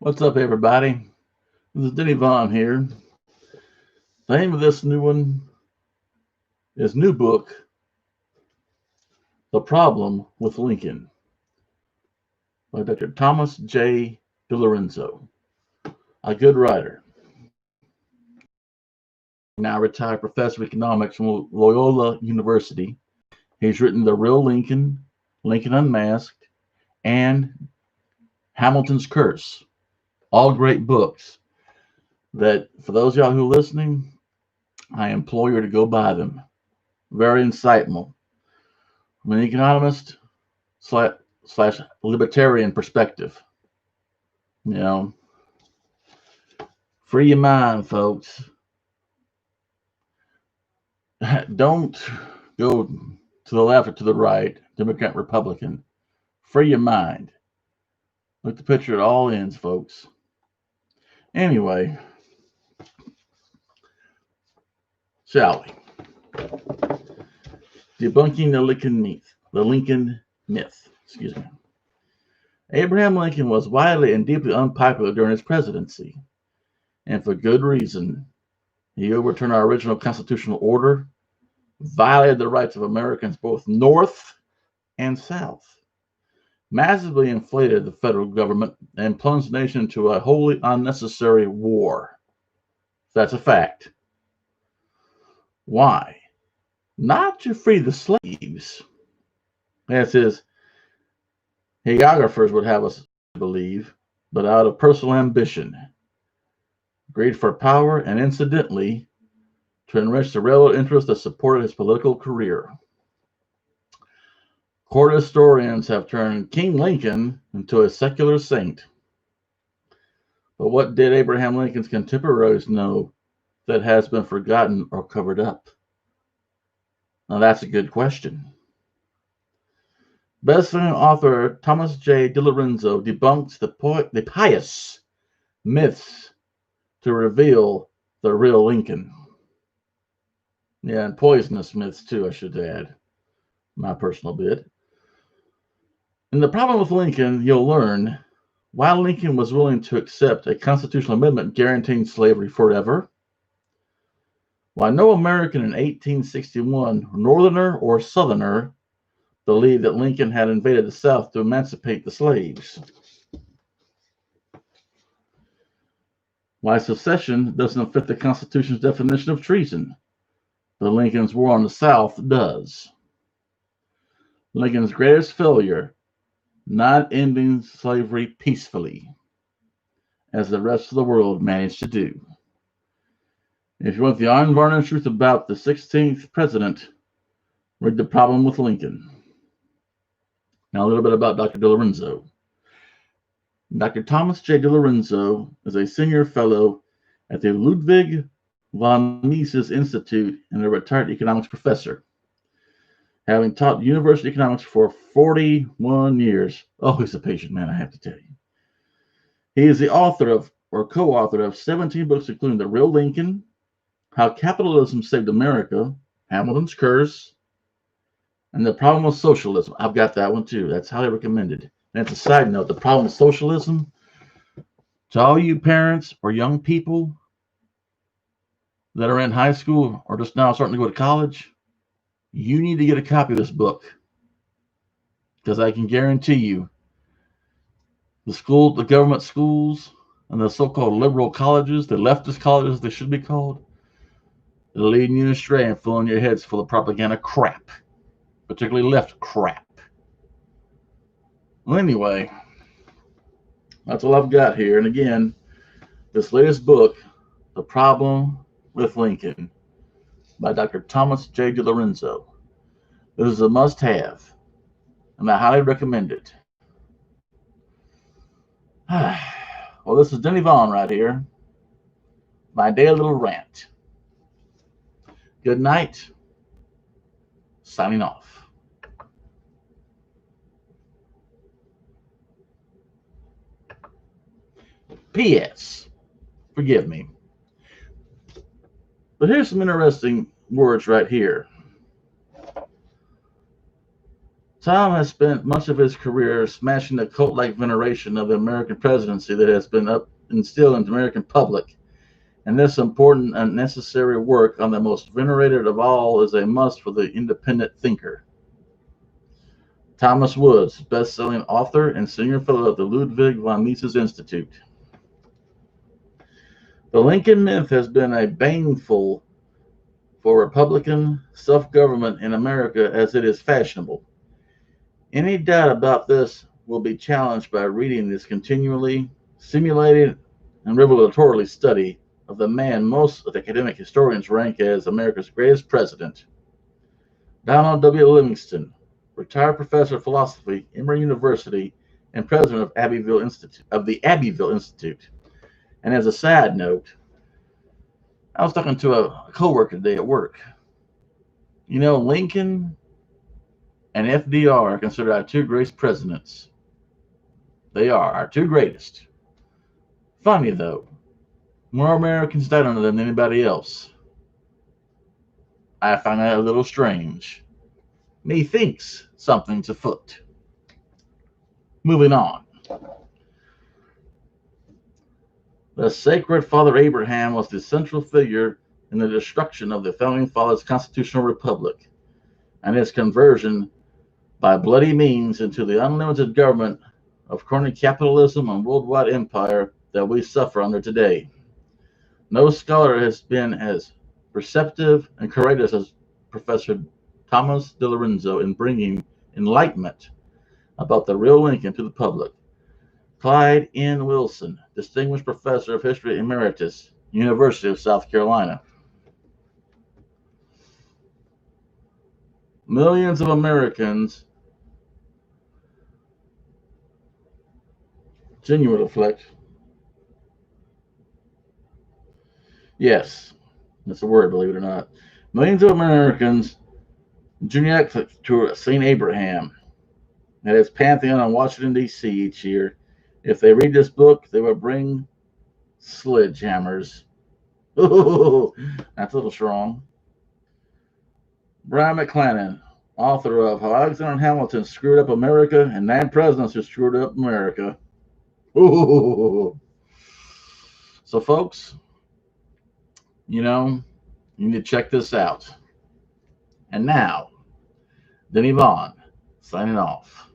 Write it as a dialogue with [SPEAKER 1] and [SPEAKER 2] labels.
[SPEAKER 1] What's up, everybody? This is Denny Vaughan here. The name of this new one is New Book, The Problem with Lincoln by Dr. Thomas J. DiLorenzo, a good writer, now retired professor of economics from Loyola University. He's written The Real Lincoln, Lincoln Unmasked, and Hamilton's Curse, all great books that, for those of y'all who are listening, I implore you to go buy them. Very insightful. From an economist slash libertarian perspective. You know, free your mind, folks. Don't go to the left or to the right, Democrat, Republican. Free your mind. Look the picture at all ends, folks. Anyway, shall we? Debunking the Lincoln myth. Excuse me. Abraham Lincoln was widely and deeply unpopular during his presidency, and for good reason. He overturned our original constitutional order, violated the rights of Americans both North and South, massively inflated the federal government, and plunged the nation into a wholly unnecessary war. That's a fact. Why? Not to free the slaves, as his hagiographers would have us believe, but out of personal ambition, greed for power, and incidentally, to enrich the railroad interests that supported his political career. Court historians have turned King Lincoln into a secular saint. But what did Abraham Lincoln's contemporaries know that has been forgotten or covered up? Now that's a good question. Best-selling author Thomas J. DiLorenzo debunks the pious myths to reveal the real Lincoln. Yeah, and poisonous myths too, I should add. My personal bit. In The Problem with Lincoln, you'll learn why Lincoln was willing to accept a constitutional amendment guaranteeing slavery forever, why no American in 1861, Northerner or Southerner, believed that Lincoln had invaded the South to emancipate the slaves, why secession doesn't fit the Constitution's definition of treason, but Lincoln's war on the South does. Lincoln's greatest failure, not ending slavery peacefully, as the rest of the world managed to do. If you want the unvarnished truth about the 16th president, read The Problem with Lincoln. Now a little bit about Dr. DiLorenzo. Dr. Thomas J. DiLorenzo is a senior fellow at the Ludwig von Mises Institute and a retired economics professor, having taught university economics for 41 years. Oh, he's a patient man, I have to tell you. He is the author of, or co-author of, 17 books, including The Real Lincoln, How Capitalism Saved America, Hamilton's Curse, and The Problem with Socialism. I've got that one too. That's highly recommended. And as a side note, The Problem with Socialism, to all you parents or young people that are in high school or just now starting to go to college, you need to get a copy of this book, because I can guarantee you the government schools, and the so-called liberal colleges, the leftist colleges they should be called, they're leading you astray and filling your heads full of propaganda crap, particularly left crap. Well, anyway, that's all I've got here. And again, this latest book, The Problem with Lincoln, by Dr. Thomas J. DiLorenzo. This is a must-have, and I highly recommend it. Well, this is Denny Vaughan right here. My daily little rant. Good night. Signing off. P.S. Forgive me. But here's some interesting words right here. Tom has spent much of his career smashing the cult-like veneration of the American presidency that has been instilled into the American public, and this important and necessary work on the most venerated of all is a must for the independent thinker. Thomas Woods, best-selling author and senior fellow at the Ludwig von Mises Institute. The Lincoln myth has been a baneful for Republican self-government in America as it is fashionable. Any doubt about this will be challenged by reading this continually simulated and revelatorily study of the man most academic historians rank as America's greatest president, Donald W. Livingston, retired professor of philosophy, Emory University, and president of the Abbeville Institute. And as a side note, I was talking to a coworker today at work. You know, Lincoln and FDR are considered our two greatest presidents. They are our two greatest. Funny though, more Americans died under them than anybody else. I find that a little strange. Methinks something's afoot. Moving on. The sacred Father Abraham was the central figure in the destruction of the Founding Fathers' constitutional republic and his conversion by bloody means into the unlimited government of crony capitalism and worldwide empire that we suffer under today. No scholar has been as perceptive and courageous as Professor Thomas de Lorenzo in bringing enlightenment about the real Lincoln to the public. Clyde N. Wilson, Distinguished Professor of History Emeritus, University of South Carolina. Millions of Americans genuinely reflect. Yes, that's a word, believe it or not. Millions of Americans genuinely to St. Abraham at his pantheon in Washington, D.C. each year. If they read this book, they will bring sledgehammers. Ooh, that's a little strong. Brian McClellan, author of How Alexander Hamilton Screwed Up America and Nine Presidents Who Screwed Up America. Ooh. So, folks, you need to check this out. And now, Denny Vaughan, signing off.